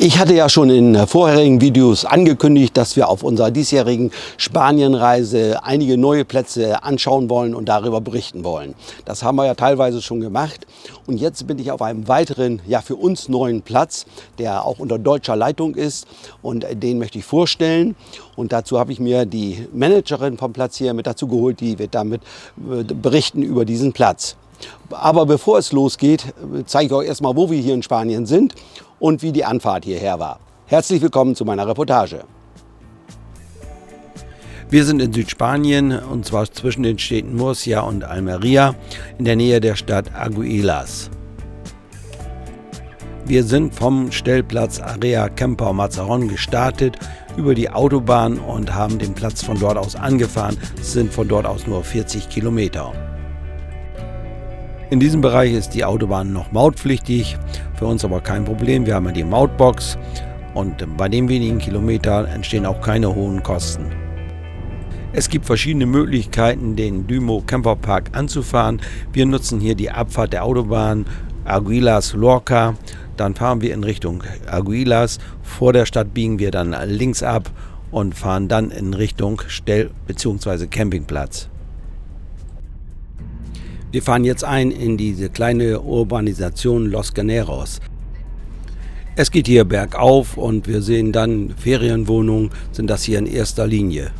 Ich hatte ja schon in vorherigen Videos angekündigt, dass wir auf unserer diesjährigen Spanienreise einige neue Plätze anschauen wollen und darüber berichten wollen. Das haben wir ja teilweise schon gemacht. Und jetzt bin ich auf einem weiteren, ja für uns neuen Platz, der auch unter deutscher Leitung ist. Und den möchte ich vorstellen. Und dazu habe ich mir die Managerin vom Platz hier mit dazu geholt, die wird damit berichten über diesen Platz. Aber bevor es losgeht, zeige ich euch erstmal, wo wir hier in Spanien sind und wie die Anfahrt hierher war. Herzlich willkommen zu meiner Reportage. Wir sind in Südspanien, und zwar zwischen den Städten Murcia und Almería in der Nähe der Stadt Arguilas. Wir sind vom Stellplatz Area Campo Mazarrón gestartet über die Autobahn und haben den Platz von dort aus angefahren. Es sind von dort aus nur 40 Kilometer. In diesem Bereich ist die Autobahn noch mautpflichtig, für uns aber kein Problem. Wir haben ja die Mautbox und bei den wenigen Kilometern entstehen auch keine hohen Kosten. Es gibt verschiedene Möglichkeiten, den Dümo Camperpark anzufahren. Wir nutzen hier die Abfahrt der Autobahn Arguilas-Lorca. Dann fahren wir in Richtung Arguilas. Vor der Stadt biegen wir dann links ab und fahren dann in Richtung Stell- bzw. Campingplatz. Wir fahren jetzt ein in diese kleine Urbanisation Los Llaneros. Es geht hier bergauf und wir sehen dann Ferienwohnungen, sind das hier in erster Linie.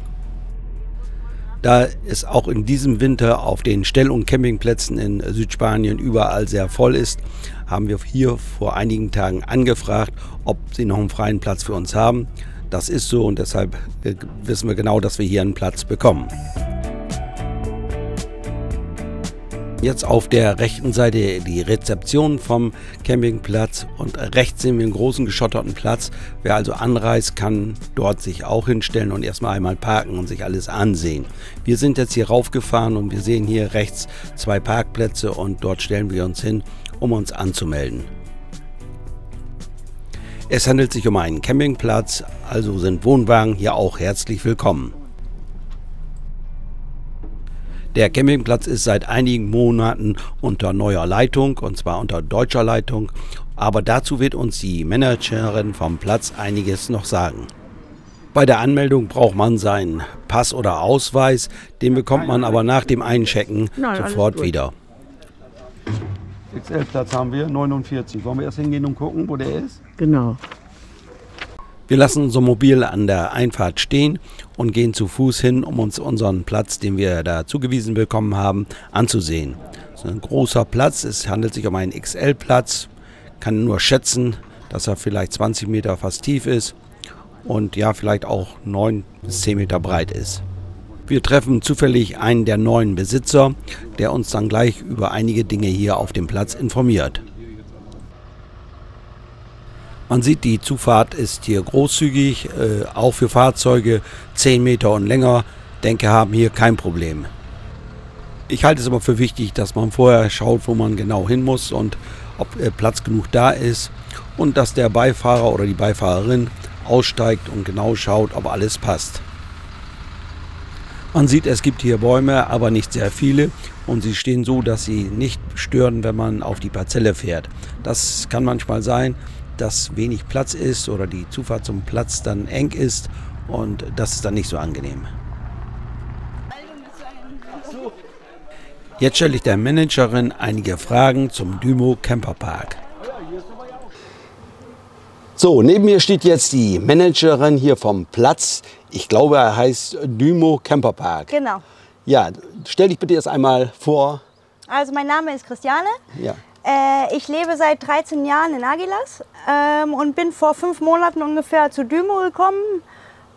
Da es auch in diesem Winter auf den Stell- und Campingplätzen in Südspanien überall sehr voll ist, haben wir hier vor einigen Tagen angefragt, ob sie noch einen freien Platz für uns haben. Das ist so und deshalb wissen wir genau, dass wir hier einen Platz bekommen. Jetzt auf der rechten Seite die Rezeption vom Campingplatz und rechts sehen wir einen großen geschotterten Platz. Wer also anreist, kann dort sich auch hinstellen und erstmal einmal parken und sich alles ansehen. Wir sind jetzt hier raufgefahren und wir sehen hier rechts zwei Parkplätze und dort stellen wir uns hin, um uns anzumelden. Es handelt sich um einen Campingplatz, also sind Wohnwagen hier auch herzlich willkommen. Der Campingplatz ist seit einigen Monaten unter neuer Leitung, und zwar unter deutscher Leitung. Aber dazu wird uns die Managerin vom Platz einiges noch sagen. Bei der Anmeldung braucht man seinen Pass oder Ausweis. Den bekommt man aber nach dem Einchecken sofort wieder. XL-Platz haben wir, 49. Wollen wir erst hingehen und gucken, wo der ist? Genau. Wir lassen unser Mobil an der Einfahrt stehen und gehen zu Fuß hin, um uns unseren Platz, den wir da zugewiesen bekommen haben, anzusehen. Das ist ein großer Platz, es handelt sich um einen XL-Platz. Kann nur schätzen, dass er vielleicht 20 Meter fast tief ist und ja, vielleicht auch 9 bis 10 Meter breit ist. Wir treffen zufällig einen der neuen Besitzer, der uns dann gleich über einige Dinge hier auf dem Platz informiert. Man sieht, die Zufahrt ist hier großzügig, auch für Fahrzeuge 10 Meter und länger, denke, haben hier kein Problem. Ich halte es aber für wichtig, dass man vorher schaut, wo man genau hin muss und ob Platz genug da ist und dass der Beifahrer oder die Beifahrerin aussteigt und genau schaut, ob alles passt. Man sieht, es gibt hier Bäume, aber nicht sehr viele und sie stehen so, dass sie nicht stören, wenn man auf die Parzelle fährt. Das kann manchmal sein, dass wenig Platz ist oder die Zufahrt zum Platz dann eng ist und das ist dann nicht so angenehm. Jetzt stelle ich der Managerin einige Fragen zum Dümo Camperpark. So, neben mir steht jetzt die Managerin hier vom Platz. Ich glaube, er heißt Dümo Camperpark. Genau. Ja, stell dich bitte erst einmal vor. Also mein Name ist Christiane. Ja. Ich lebe seit 13 Jahren in Águilas und bin vor 5 Monaten ungefähr zu Dümo gekommen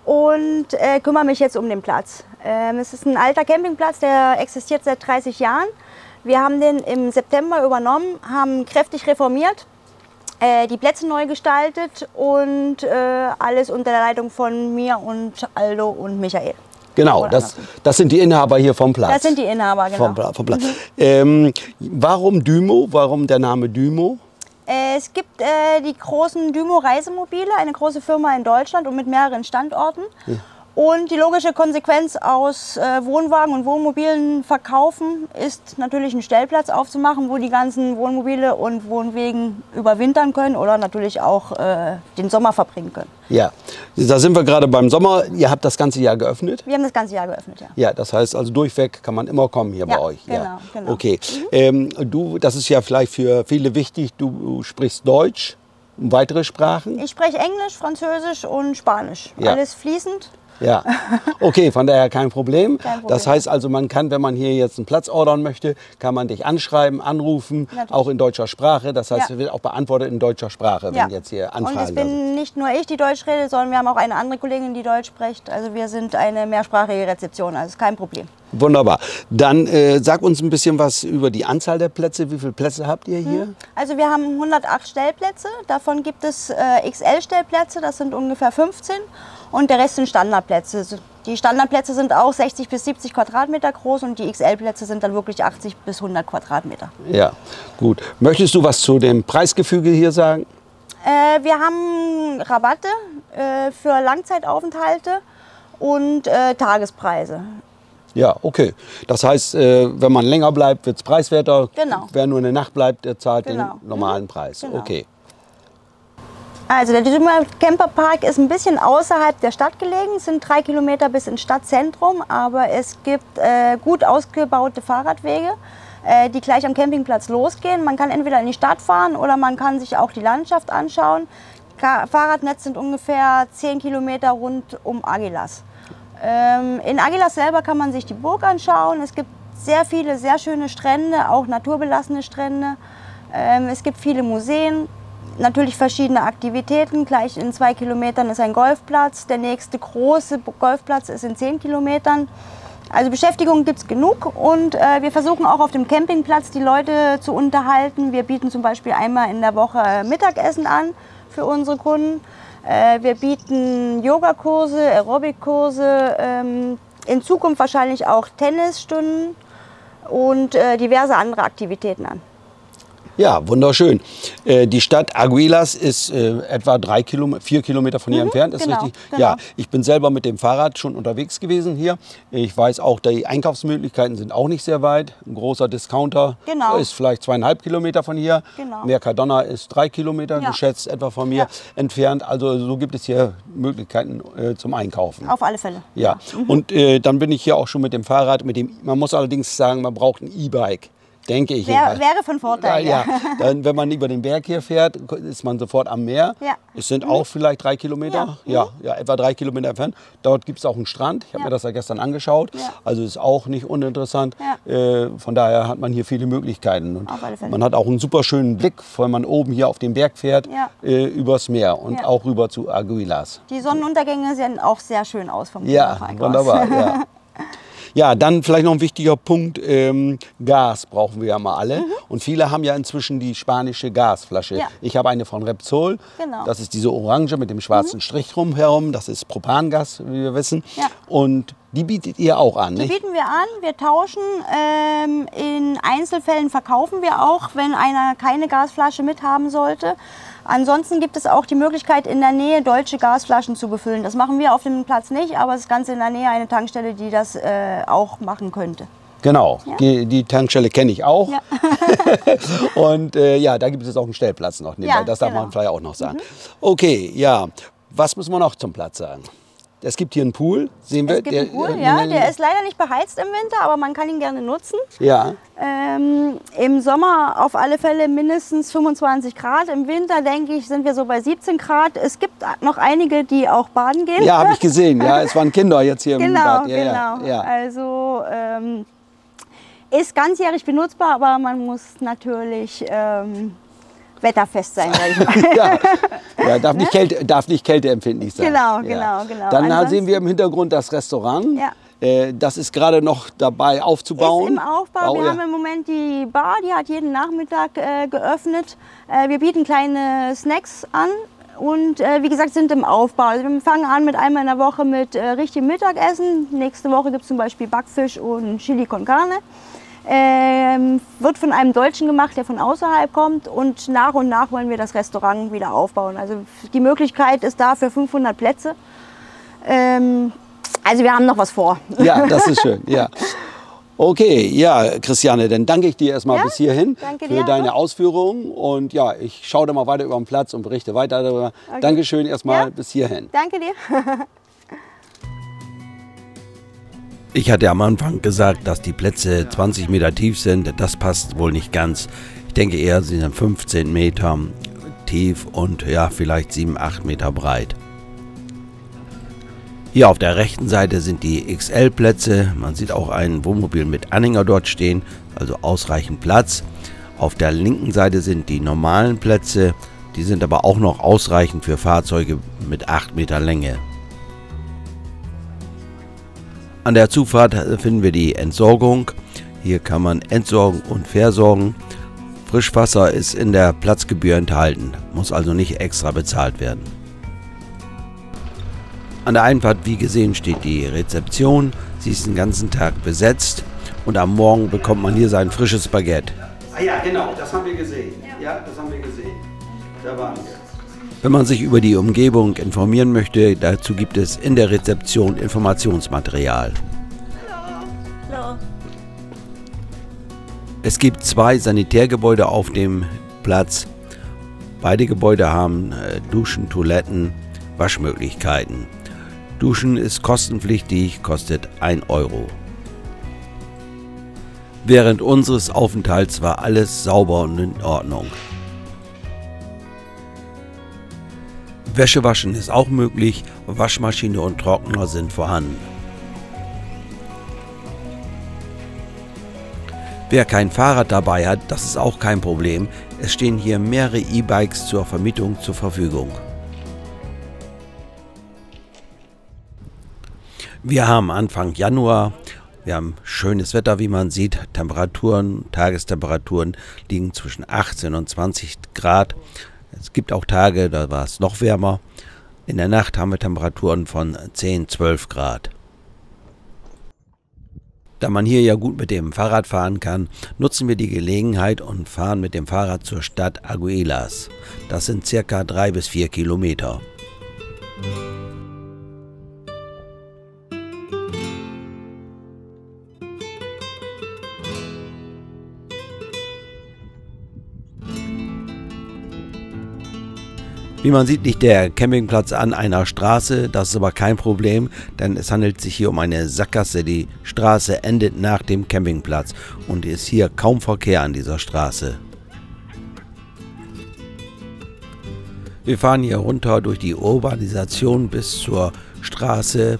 und kümmere mich jetzt um den Platz. Es ist ein alter Campingplatz, der existiert seit 30 Jahren. Wir haben den im September übernommen, haben kräftig reformiert, die Plätze neu gestaltet und alles unter der Leitung von mir und Aldo und Michael. Genau, das sind die Inhaber hier vom Platz. Das sind die Inhaber, genau. Vom Platz. Warum Dümo? Warum der Name Dümo? Es gibt die großen Dümo Reisemobile, eine große Firma in Deutschland und mit mehreren Standorten. Ja. Und die logische Konsequenz aus Wohnwagen und Wohnmobilen verkaufen ist natürlich einen Stellplatz aufzumachen, wo die ganzen Wohnmobile und Wohnwegen überwintern können oder natürlich auch den Sommer verbringen können. Ja, da sind wir gerade beim Sommer. Ihr habt das ganze Jahr geöffnet? Wir haben das ganze Jahr geöffnet, ja. Ja, das heißt also durchweg kann man immer kommen hier bei euch. Genau, genau. Okay, das ist ja vielleicht für viele wichtig, du sprichst Deutsch und weitere Sprachen? Ich spreche Englisch, Französisch und Spanisch. Ja. Alles fließend. Ja, okay, von daher kein Problem. Kein Problem. Das heißt also, man kann, wenn man hier jetzt einen Platz ordern möchte, kann man dich anschreiben, anrufen, Natürlich. auch in deutscher Sprache. Das heißt, Ja. wird auch beantwortet in deutscher Sprache, wenn jetzt hier Anfragen Und es da sind. bin nicht nur ich, die Deutsch rede, sondern wir haben auch eine andere Kollegin, die Deutsch spricht. Also wir sind eine mehrsprachige Rezeption, also ist kein Problem. Wunderbar. Dann sag uns ein bisschen was über die Anzahl der Plätze. Wie viele Plätze habt ihr hier? Also wir haben 108 Stellplätze, davon gibt es XL-Stellplätze, das sind ungefähr 15 und der Rest sind Standardplätze. Die Standardplätze sind auch 60 bis 70 Quadratmeter groß und die XL-Plätze sind dann wirklich 80 bis 100 Quadratmeter. Ja, gut. Möchtest du was zu dem Preisgefüge hier sagen? Wir haben Rabatte für Langzeitaufenthalte und Tagespreise. Ja, okay. Das heißt, wenn man länger bleibt, wird es preiswerter. Genau. Wer nur eine Nacht bleibt, der zahlt Genau. den normalen Preis. Genau. Okay. Also der Düsseldorfer Camperpark ist ein bisschen außerhalb der Stadt gelegen. Es sind 3 Kilometer bis ins Stadtzentrum, aber es gibt gut ausgebaute Fahrradwege, die gleich am Campingplatz losgehen. Man kann entweder in die Stadt fahren oder man kann sich auch die Landschaft anschauen. Fahrradnetz sind ungefähr 10 Kilometer rund um Agilas. In Agilas selber kann man sich die Burg anschauen. Es gibt sehr viele, sehr schöne Strände, auch naturbelassene Strände. Es gibt viele Museen, natürlich verschiedene Aktivitäten. Gleich in 2 Kilometern ist ein Golfplatz. Der nächste große Golfplatz ist in 10 Kilometern. Also Beschäftigung gibt es genug und wir versuchen auch auf dem Campingplatz die Leute zu unterhalten. Wir bieten zum Beispiel einmal in der Woche Mittagessen an für unsere Kunden. Wir bieten Yogakurse, Aerobikkurse, in Zukunft wahrscheinlich auch Tennisstunden und diverse andere Aktivitäten an. Ja, wunderschön. Die Stadt Aguilas ist etwa 4 Kilometer von hier entfernt, ist genau, richtig? genau. Ja, ich bin selber mit dem Fahrrad schon unterwegs gewesen hier. Ich weiß auch, die Einkaufsmöglichkeiten sind auch nicht sehr weit. Ein großer Discounter Genau. ist vielleicht 2,5 Kilometer von hier. Genau. Mercadona ist 3 Kilometer Ja. geschätzt etwa von mir entfernt. Also so gibt es hier Möglichkeiten zum Einkaufen. Auf alle Fälle. Ja, und dann bin ich hier auch schon mit dem Fahrrad. Man muss allerdings sagen, man braucht ein E-Bike. Denke ich. Wäre von Vorteil. Ja, dann, wenn man über den Berg hier fährt, ist man sofort am Meer. Ja. Es sind auch vielleicht 3 Kilometer. Ja, etwa 3 Kilometer entfernt. Dort gibt es auch einen Strand. Ich habe mir das ja gestern angeschaut. Ja. Also ist auch nicht uninteressant. Ja. Von daher hat man hier viele Möglichkeiten. Und auf alle Fälle. man hat auch einen super schönen Blick, wenn man oben hier auf den Berg fährt, übers Meer und auch rüber zu Aguilas. Die Sonnenuntergänge sehen auch sehr schön aus vom Ja, wunderbar. Ja. Ja, dann vielleicht noch ein wichtiger Punkt, Gas brauchen wir ja mal alle. Und viele haben ja inzwischen die spanische Gasflasche. Ja. Ich habe eine von Repsol, Genau. das ist diese orange mit dem schwarzen Strich drumherum, das ist Propangas, wie wir wissen. Ja. Und die bietet ihr auch an, Die nicht? bieten wir an, wir tauschen, in Einzelfällen verkaufen wir auch, wenn einer keine Gasflasche mithaben sollte. Ansonsten gibt es auch die Möglichkeit, in der Nähe deutsche Gasflaschen zu befüllen. Das machen wir auf dem Platz nicht, aber es ist ganz in der Nähe eine Tankstelle, die das auch machen könnte. Genau, die Tankstelle kenne ich auch. Ja. Und ja, da gibt es auch einen Stellplatz noch nebenbei. Ja, Das darf genau. man vielleicht auch noch sagen. Okay, ja. Was müssen wir noch zum Platz sagen? Es gibt hier einen Pool, sehen wir. Es gibt einen Pool, ja, der ist leider nicht beheizt im Winter, aber man kann ihn gerne nutzen. Ja. Im Sommer auf alle Fälle mindestens 25 Grad. Im Winter, denke ich, sind wir so bei 17 Grad. Es gibt noch einige, die auch baden gehen. Ja, habe ich gesehen. Ja, es waren Kinder jetzt hier im Genau, Bad. Ja, genau. Ja. Also ist ganzjährig benutzbar, aber man muss natürlich wetterfest sein, sag ich mal. Ja, darf nicht kälteempfindlich sein. Genau, ja. genau. Dann Ansonsten sehen wir im Hintergrund das Restaurant. Ja. Das ist gerade noch dabei aufzubauen. Ist im Aufbau. Wir haben im Moment die Bar, die hat jeden Nachmittag geöffnet. Wir bieten kleine Snacks an und wie gesagt sind im Aufbau. Also wir fangen an mit einmal in der Woche mit richtigem Mittagessen. Nächste Woche gibt es zum Beispiel Backfisch und Chili con Carne. Wird von einem Deutschen gemacht, der von außerhalb kommt und nach wollen wir das Restaurant wieder aufbauen. Also die Möglichkeit ist da für 500 Plätze. Also wir haben noch was vor. Ja, das ist schön, ja. Okay, ja, Christiane, dann danke ich dir erstmal bis hierhin für deine Ausführungen. Und ja, ich schaue dann mal weiter über den Platz und berichte weiter darüber. Okay. Dankeschön erstmal bis hierhin. Danke dir. Ich hatte am Anfang gesagt, dass die Plätze 20 Meter tief sind. Das passt wohl nicht ganz. Ich denke eher, sie sind 15 Meter tief und ja, vielleicht 7, 8 Meter breit. Hier auf der rechten Seite sind die XL-Plätze. Man sieht auch ein Wohnmobil mit Anhänger dort stehen, also ausreichend Platz. Auf der linken Seite sind die normalen Plätze. Die sind aber auch noch ausreichend für Fahrzeuge mit 8 Meter Länge. An der Zufahrt finden wir die Entsorgung. Hier kann man entsorgen und versorgen. Frischwasser ist in der Platzgebühr enthalten, muss also nicht extra bezahlt werden. An der Einfahrt, wie gesehen, steht die Rezeption. Sie ist den ganzen Tag besetzt und am Morgen bekommt man hier sein frisches Baguette. Ah ja, genau, das haben wir gesehen. Ja, das haben wir gesehen. Da waren wir. Wenn man sich über die Umgebung informieren möchte, dazu gibt es in der Rezeption Informationsmaterial. Hallo. Es gibt 2 Sanitärgebäude auf dem Platz. Beide Gebäude haben Duschen, Toiletten, Waschmöglichkeiten. Duschen ist kostenpflichtig, kostet 1 Euro. Während unseres Aufenthalts war alles sauber und in Ordnung. Wäsche waschen ist auch möglich, Waschmaschine und Trockner sind vorhanden. Wer kein Fahrrad dabei hat, das ist auch kein Problem. Es stehen hier mehrere E-Bikes zur Vermietung zur Verfügung. Wir haben Anfang Januar, wir haben schönes Wetter, wie man sieht. Tagestemperaturen liegen zwischen 18 und 20 Grad. Es gibt auch Tage, da war es noch wärmer. In der Nacht haben wir Temperaturen von 10, 12 Grad. Da man hier ja gut mit dem Fahrrad fahren kann, nutzen wir die Gelegenheit und fahren mit dem Fahrrad zur Stadt Arguelas. Das sind ca. 3 bis 4 Kilometer. Wie man sieht, liegt der Campingplatz an einer Straße, das ist aber kein Problem, denn es handelt sich hier um eine Sackgasse. Die Straße endet nach dem Campingplatz und ist hier kaum Verkehr an dieser Straße. Wir fahren hier runter durch die Urbanisation bis zur Straße,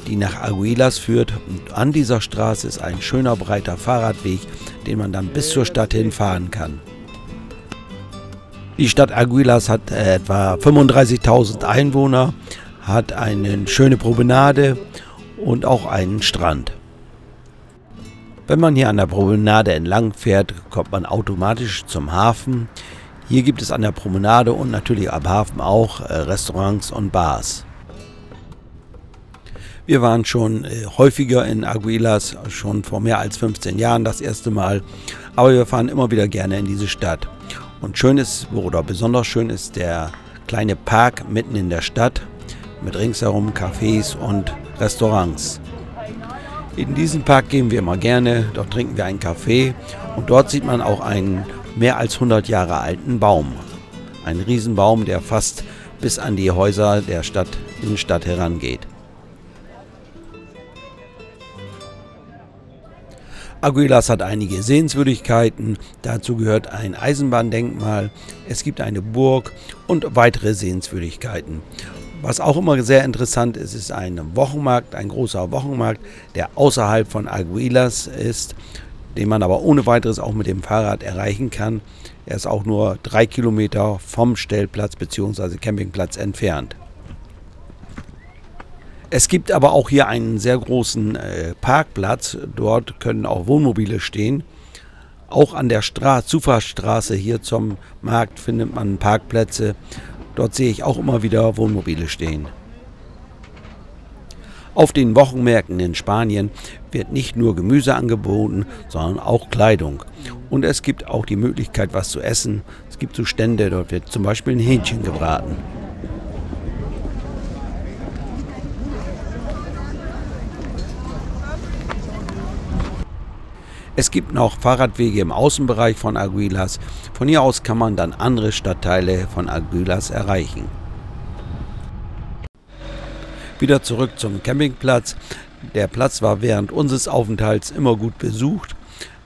die nach Arguelas führt. Und an dieser Straße ist ein schöner breiter Fahrradweg, den man dann bis zur Stadt hin fahren kann. Die Stadt Arguelas hat etwa 35.000 Einwohner, hat eine schöne Promenade und auch einen Strand. Wenn man hier an der Promenade entlang fährt, kommt man automatisch zum Hafen. Hier gibt es an der Promenade und natürlich am Hafen auch Restaurants und Bars. Wir waren schon häufiger in Arguelas, schon vor mehr als 15 Jahren das erste Mal, aber wir fahren immer wieder gerne in diese Stadt. Und schön ist, oder besonders schön ist der kleine Park mitten in der Stadt mit ringsherum Cafés und Restaurants. In diesen Park gehen wir immer gerne, dort trinken wir einen Kaffee und dort sieht man auch einen mehr als 100 Jahre alten Baum. Ein Riesenbaum, der fast bis an die Häuser der Innenstadt herangeht. Arguelas hat einige Sehenswürdigkeiten, dazu gehört ein Eisenbahndenkmal, es gibt eine Burg und weitere Sehenswürdigkeiten. Was auch immer sehr interessant ist, ist ein Wochenmarkt, ein großer Wochenmarkt, der außerhalb von Arguelas ist, den man aber ohne weiteres auch mit dem Fahrrad erreichen kann. Er ist auch nur 3 Kilometer vom Stellplatz bzw. Campingplatz entfernt. Es gibt aber auch hier einen sehr großen Parkplatz, dort können auch Wohnmobile stehen. Auch an der Zufahrtsstraße hier zum Markt findet man Parkplätze. Dort sehe ich auch immer wieder Wohnmobile stehen. Auf den Wochenmärkten in Spanien wird nicht nur Gemüse angeboten, sondern auch Kleidung. Und es gibt auch die Möglichkeit, was zu essen. Es gibt so Stände, dort wird zum Beispiel ein Hähnchen gebraten. Es gibt noch Fahrradwege im Außenbereich von Arguilas. Von hier aus kann man dann andere Stadtteile von Arguilas erreichen. Wieder zurück zum Campingplatz. Der Platz war während unseres Aufenthalts immer gut besucht,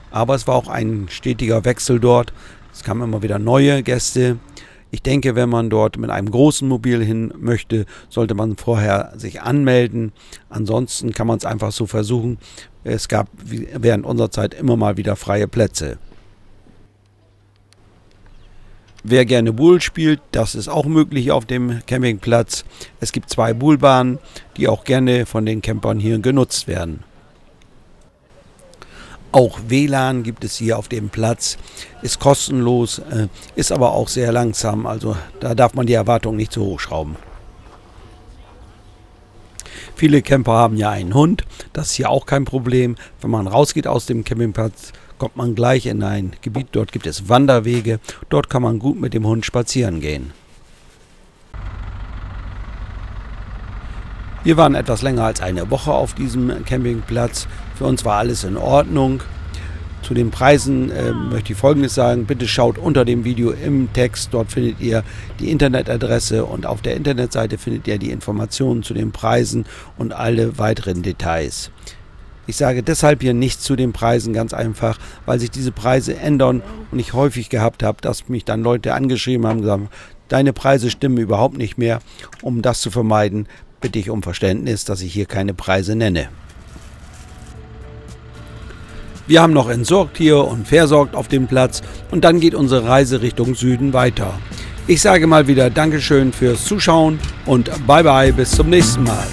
aber es war auch ein stetiger Wechsel dort. Es kamen immer wieder neue Gäste. Ich denke, wenn man dort mit einem großen Mobil hin möchte, sollte man vorher sich anmelden. Ansonsten kann man es einfach so versuchen. Es gab während unserer Zeit immer mal wieder freie Plätze. Wer gerne Buhl spielt, das ist auch möglich auf dem Campingplatz. Es gibt 2 Buhlbahnen, die auch gerne von den Campern hier genutzt werden. Auch WLAN gibt es hier auf dem Platz, ist kostenlos, ist aber auch sehr langsam, also da darf man die Erwartungen nicht zu hoch schrauben. Viele Camper haben ja einen Hund, das ist hier auch kein Problem. Wenn man rausgeht aus dem Campingplatz, kommt man gleich in ein Gebiet, dort gibt es Wanderwege, dort kann man gut mit dem Hund spazieren gehen. Wir waren etwas länger als eine Woche auf diesem Campingplatz. Für uns war alles in Ordnung. Zu den Preisen möchte ich Folgendes sagen. Bitte schaut unter dem Video im Text. Dort findet ihr die Internetadresse und auf der Internetseite findet ihr die Informationen zu den Preisen und alle weiteren Details. Ich sage deshalb hier nichts zu den Preisen, ganz einfach, weil sich diese Preise ändern und ich häufig gehabt habe, dass mich dann Leute angeschrieben haben und gesagt, deine Preise stimmen überhaupt nicht mehr. Um das zu vermeiden, bitte ich um Verständnis, dass ich hier keine Preise nenne. Wir haben noch entsorgt hier und versorgt auf dem Platz und dann geht unsere Reise Richtung Süden weiter. Ich sage mal wieder Dankeschön fürs Zuschauen und bye bye, bis zum nächsten Mal.